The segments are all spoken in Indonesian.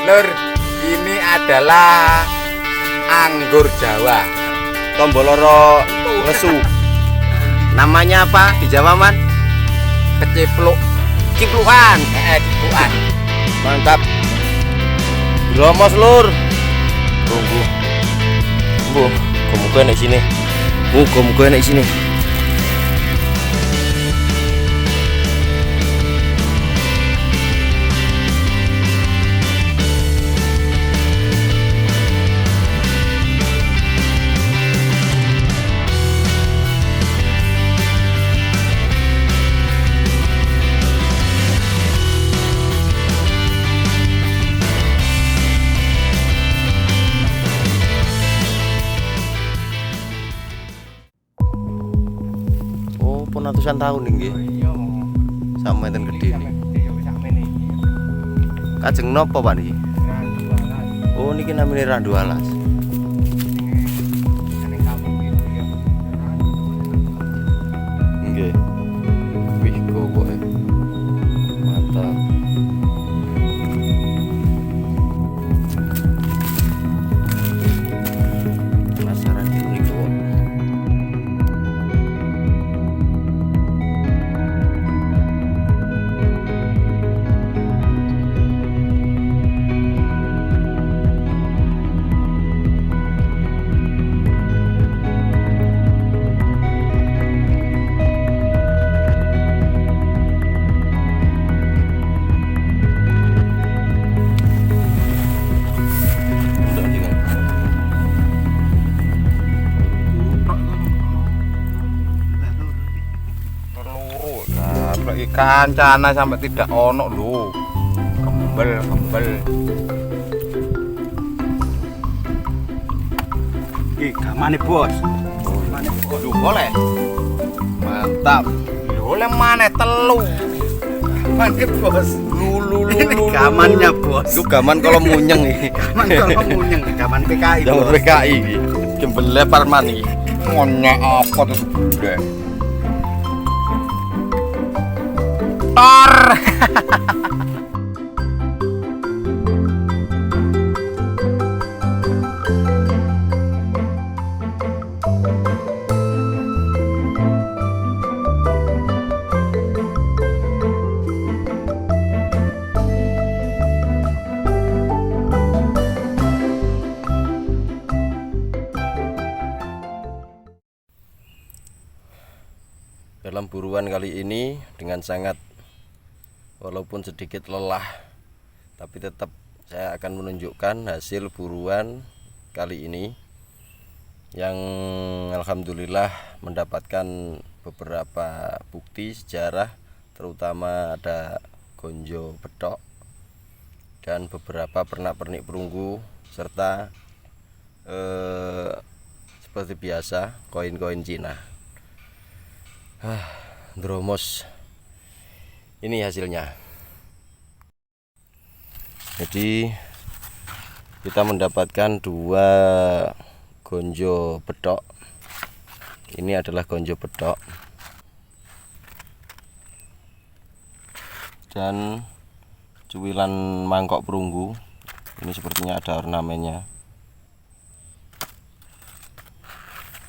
Lur, ini adalah anggur Jawa Tomboloro lesu. Namanya apa di Jawa, Man? kecipluk. Ciplukan. Ciplukan. Mantap. Glomos, Lur. Tunggu. Muga-muga nek sini. Muga-muga nek sini. Ratusan tahun nggih. Sama enten gede nih. Kajeng nopo Pak niki? Oh niki namine Randu Alas. Nggih. Wih kowe. Mantap. Penasaran iki niku. Kancana sampai tidak ono lho. Kembel. Iki gamane, Bos. Lho boleh. Mantap. Boleh maneh telu. Gamane, Bos. Ini gamannya, Bos. Itu gaman kalau munyeng iki. Gaman kalau munyeng, gaman PKI, Gaman Bos. PKI iki. Jembele Parman iki. Ngonyek apa tuh gede. Tor. Dalam buruan kali ini dengan sangat walaupun sedikit lelah, tapi tetap saya akan menunjukkan hasil buruan kali ini yang alhamdulillah mendapatkan beberapa bukti sejarah, terutama ada gonjo betok dan beberapa pernak-pernik perunggu serta seperti biasa koin-koin Cina. Dromos. Ini hasilnya. Jadi kita mendapatkan dua gonjo bedok. Ini adalah gonjo bedok dan cuwilan mangkok perunggu. Ini sepertinya ada ornamennya.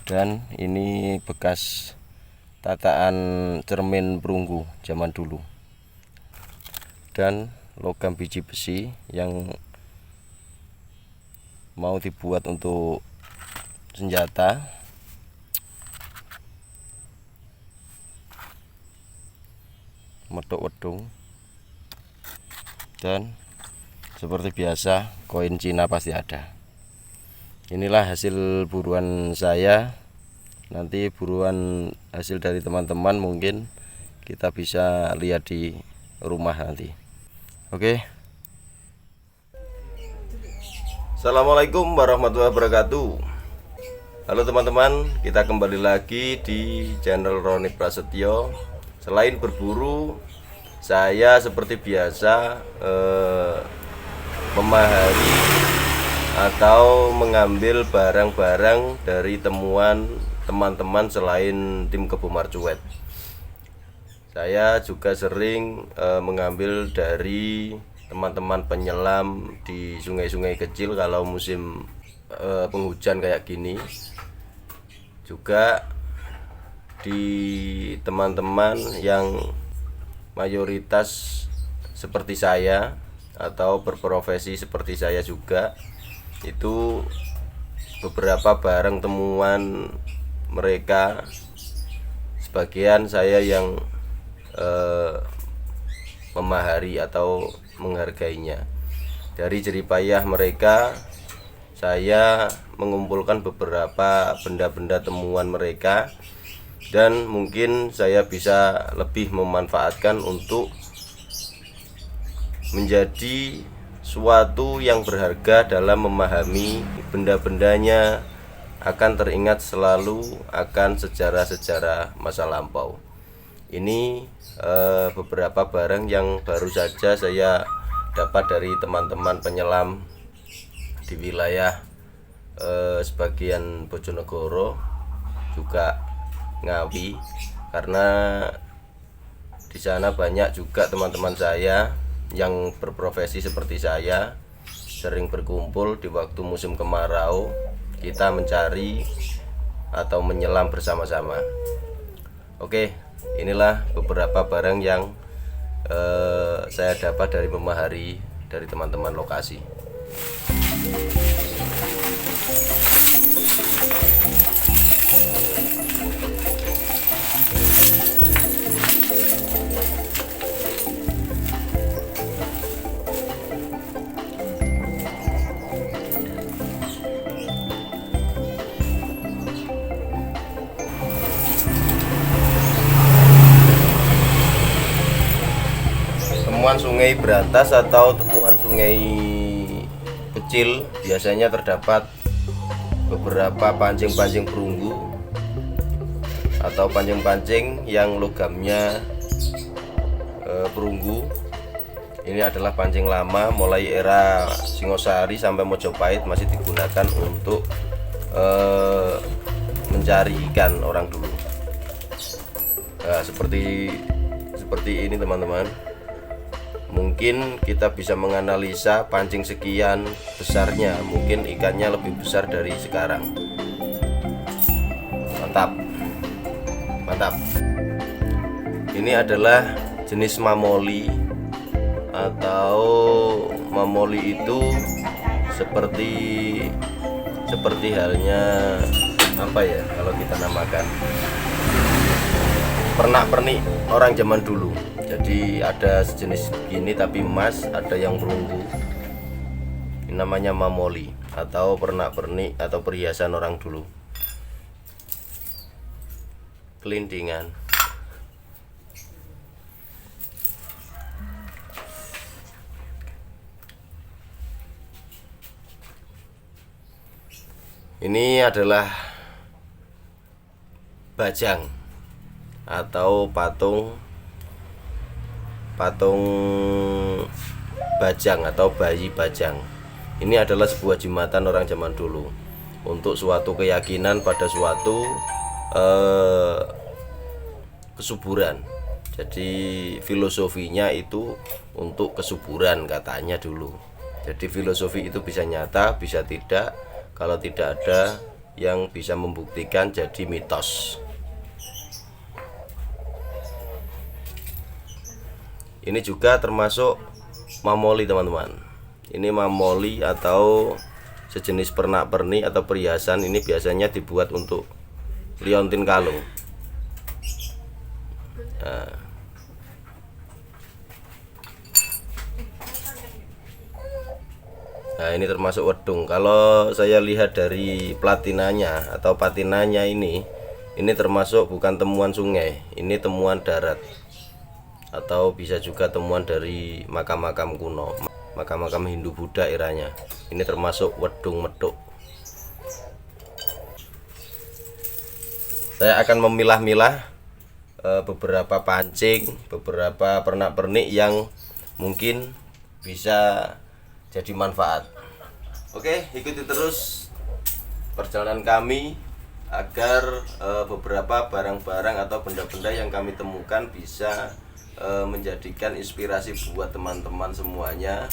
Dan ini bekas tataan cermin perunggu zaman dulu. Dan logam biji besi yang mau dibuat untuk senjata. Medok wedung. Dan seperti biasa koin Cina pasti ada. Inilah hasil buruan saya. Nanti buruan hasil dari teman-teman mungkin kita bisa lihat di rumah nanti. Oke. Assalamualaikum warahmatullahi wabarakatuh. Halo teman-teman, kita kembali lagi di channel Roni Prasetyo. Selain berburu, saya seperti biasa memahami atau mengambil barang-barang dari temuan teman-teman selain tim Kebo Marcuet. Saya juga sering mengambil dari teman-teman penyelam di sungai-sungai kecil kalau musim penghujan kayak gini, juga di teman-teman yang mayoritas seperti saya atau berprofesi seperti saya juga, itu beberapa barang temuan mereka sebagian saya yang memahari atau menghargainya. Dari jeripayah mereka, saya mengumpulkan beberapa benda-benda temuan mereka, dan mungkin saya bisa lebih memanfaatkan untuk menjadi suatu yang berharga dalam memahami benda-bendanya, akan teringat selalu akan sejarah-sejarah masa lampau. Ini beberapa barang yang baru saja saya dapat dari teman-teman penyelam di wilayah sebagian Bojonegoro, juga Ngawi, karena di sana banyak juga teman-teman saya yang berprofesi seperti saya, sering berkumpul di waktu musim kemarau. Kita mencari atau menyelam bersama-sama. Oke, inilah beberapa barang yang saya dapat dari memahari dari teman-teman lokasi. Temuan sungai berantas atau temuan sungai kecil biasanya terdapat beberapa pancing-pancing perunggu atau pancing-pancing yang logamnya perunggu. Ini adalah pancing lama, mulai era Singosari sampai Mojopahit masih digunakan untuk mencari ikan orang dulu. Nah, seperti ini teman-teman. Mungkin kita bisa menganalisa pancing sekian besarnya, mungkin ikannya lebih besar dari sekarang. Mantap, mantap. Ini adalah jenis mamoli, atau mamoli itu seperti halnya apa ya kalau kita namakan, pernak-pernik orang zaman dulu. Jadi ada sejenis begini tapi emas, ada yang perunggu. Ini namanya mamoli atau pernak-pernik atau perhiasan orang dulu. Kelindingan. Ini adalah bajang atau patung bajang atau bayi bajang. Ini adalah sebuah jimatan orang zaman dulu untuk suatu keyakinan pada suatu kesuburan. Jadi filosofinya itu untuk kesuburan katanya dulu. Jadi filosofi itu bisa nyata, bisa tidak. Kalau tidak ada yang bisa membuktikan, jadi mitos. Ini juga termasuk mamoli teman-teman. Ini mamoli atau sejenis pernak-pernik atau perhiasan. Ini biasanya dibuat untuk liontin kalung. Nah, ini termasuk wedung. Kalau saya lihat dari platinanya atau patinanya ini termasuk bukan temuan sungai, ini temuan darat. Atau bisa juga temuan dari makam-makam kuno, makam-makam Hindu Buddha eranya. Ini termasuk wedung meduk. Saya akan memilah-milah beberapa pancing, beberapa pernak-pernik yang mungkin bisa jadi manfaat. Oke, ikuti terus perjalanan kami agar beberapa barang-barang atau benda-benda yang kami temukan bisa menjadikan inspirasi buat teman-teman semuanya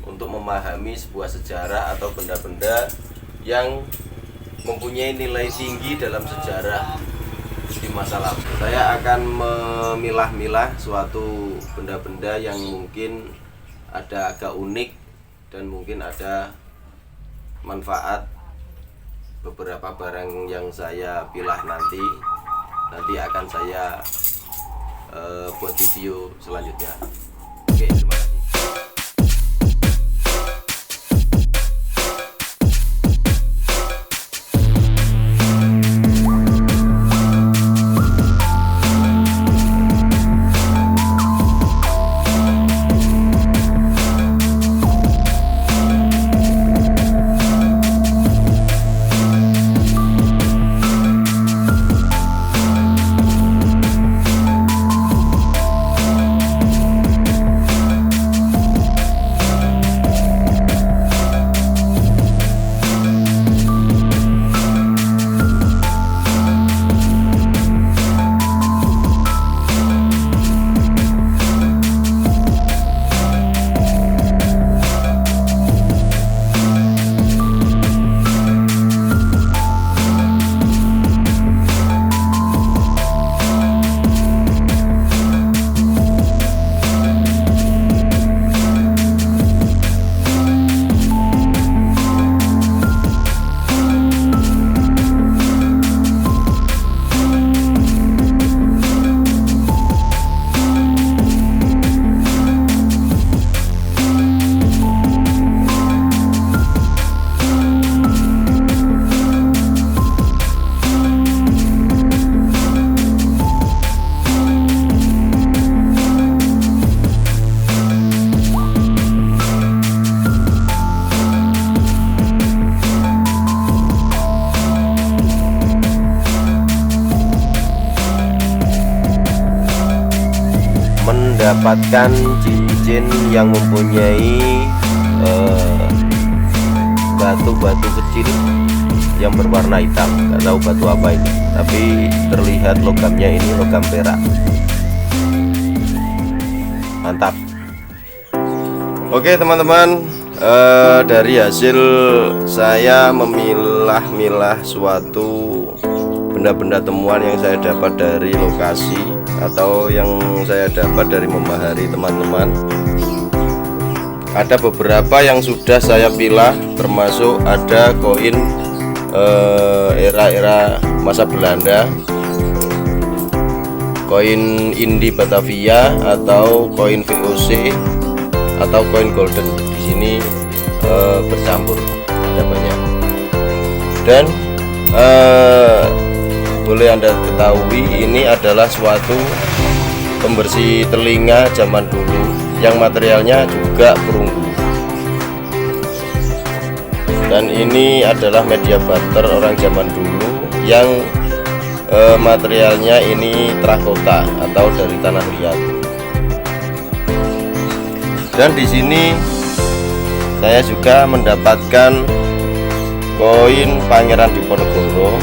untuk memahami sebuah sejarah atau benda-benda yang mempunyai nilai tinggi dalam sejarah di masa lalu. Saya akan memilah-milah suatu benda-benda yang mungkin ada agak unik dan mungkin ada manfaat. Beberapa barang yang saya pilah nanti akan saya buat video selanjutnya. Oke, terima kasih. Mendapatkan cincin yang mempunyai batu-batu kecil yang berwarna hitam. Nggak tahu batu apa ini, tapi terlihat logamnya ini logam perak. Mantap. Oke teman-teman, dari hasil saya memilah-milah suatu benda-benda temuan yang saya dapat dari lokasi atau yang saya dapat dari memahari teman-teman. Ada beberapa yang sudah saya pilah, termasuk ada koin era-era masa Belanda, koin Indi Batavia atau koin VOC atau koin golden. Di sini bercampur ada banyak. Dan boleh Anda ketahui ini adalah suatu pembersih telinga zaman dulu yang materialnya juga perunggu. Dan ini adalah media barter orang zaman dulu yang materialnya ini terakota atau dari tanah liat. Dan di sini saya juga mendapatkan koin Pangeran Diponegoro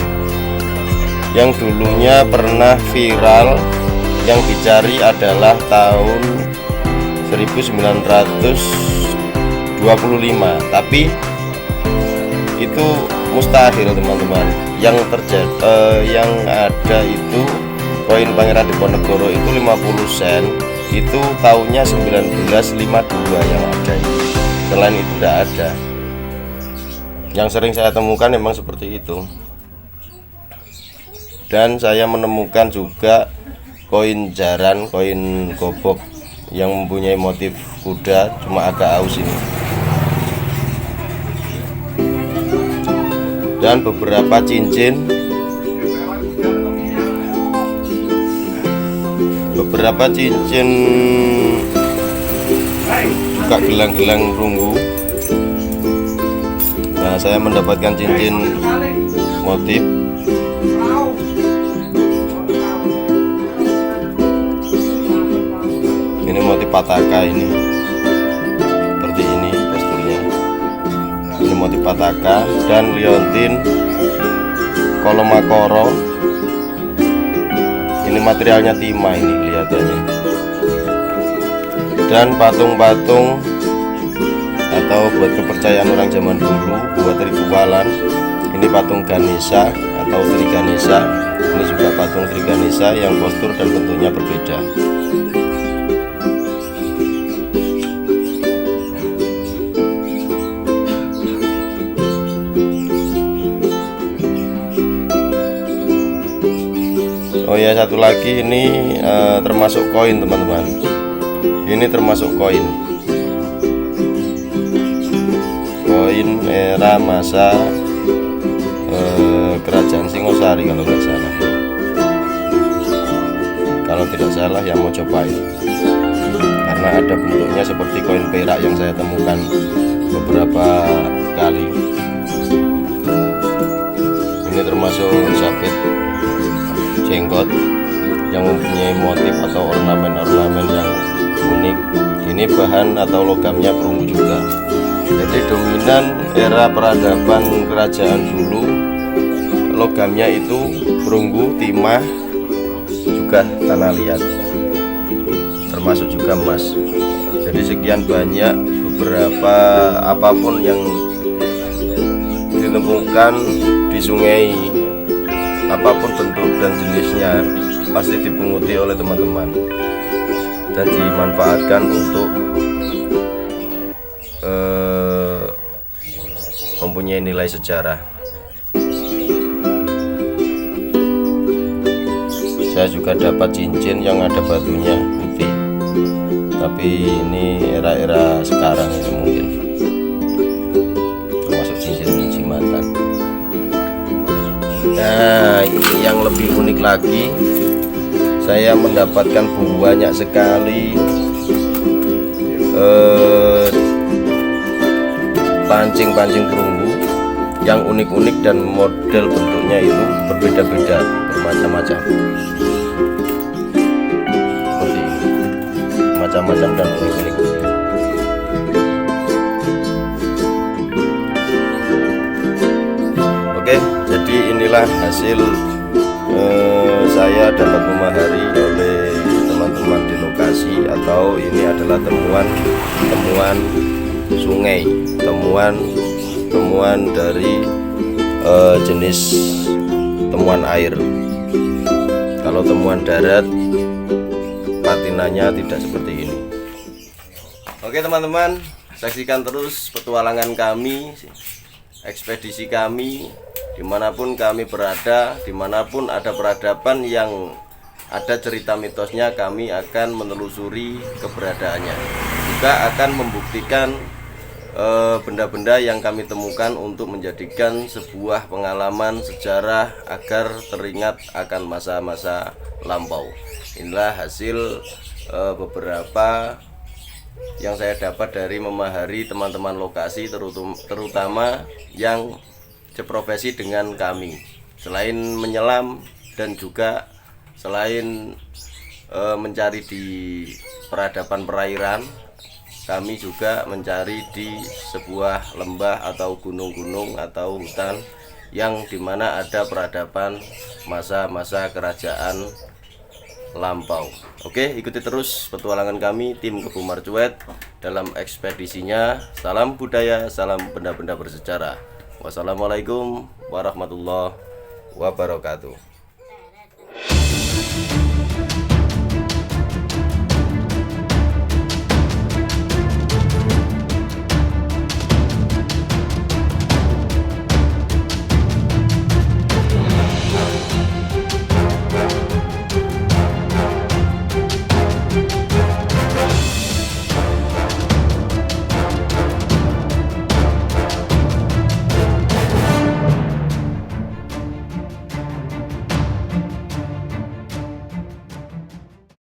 yang dulunya pernah viral. Yang dicari adalah tahun 1925, tapi itu mustahil teman-teman. Yang yang ada itu koin Pangeran Diponegoro itu 50 sen, itu tahunnya 1952 yang ada. Selain itu tidak ada. Yang sering saya temukan memang seperti itu. Dan saya menemukan juga koin jaran, koin gobok yang mempunyai motif kuda, cuma agak aus ini. Dan beberapa cincin, juga gelang-gelang perunggu. Nah, saya mendapatkan cincin motif. Ini motif pataka ini, seperti ini posturnya. Ini motif pataka dan liontin kolomakoro. Ini materialnya timah ini kelihatannya. Dan patung-patung atau buat kepercayaan orang zaman dulu, buat ritualan, ini patung Ganesha atau Sri Ganesha. Ini juga patung Sri Ganesha yang postur dan bentuknya berbeda. Oh ya, satu lagi ini termasuk koin teman-teman. Ini termasuk koin era masa kerajaan Singosari kalau nggak salah. Kalau tidak salah ya Mojopahit. Karena ada bentuknya seperti koin perak yang saya temukan beberapa kali. Ini termasuk sabit jenggot yang mempunyai motif atau ornamen-ornamen yang unik. Ini bahan atau logamnya perunggu juga. Jadi dominan era peradaban kerajaan dulu, logamnya itu perunggu, timah, juga tanah liat, termasuk juga emas. Jadi sekian banyak beberapa apapun yang ditemukan di sungai, apapun bentuk dan jenisnya pasti dipunguti oleh teman-teman dan dimanfaatkan untuk mempunyai nilai sejarah. Saya juga dapat cincin yang ada batunya putih, tapi ini era-era sekarang ini mungkin termasuk cincin jimatan. Nah, ini yang lebih unik lagi, saya mendapatkan banyak sekali pancing-pancing perunggu yang unik-unik dan model bentuknya itu berbeda-beda, bermacam-macam. Seperti ini, macam-macam dan unik-unik. Oke, jadi inilah hasil saya dapat memahari oleh teman-teman di lokasi, atau ini adalah temuan sungai, temuan dari jenis temuan air. Kalau temuan darat patinanya tidak seperti ini. Oke teman-teman, saksikan terus petualangan kami, ekspedisi kami, dimanapun kami berada, dimanapun ada peradaban yang ada cerita mitosnya, kami akan menelusuri keberadaannya, juga akan membuktikan benda-benda yang kami temukan untuk menjadikan sebuah pengalaman sejarah agar teringat akan masa-masa lampau. Inilah hasil beberapa yang saya dapat dari memahari teman-teman lokasi, terutama yang seprofesi dengan kami. Selain menyelam dan juga selain mencari di peradaban perairan, kami juga mencari di sebuah lembah atau gunung-gunung atau hutan yang dimana ada peradaban masa-masa kerajaan lampau. Oke, ikuti terus petualangan kami tim Kebo Marcuet dalam ekspedisinya. Salam budaya, salam benda-benda bersejarah. Wassalamualaikum warahmatullahi wabarakatuh.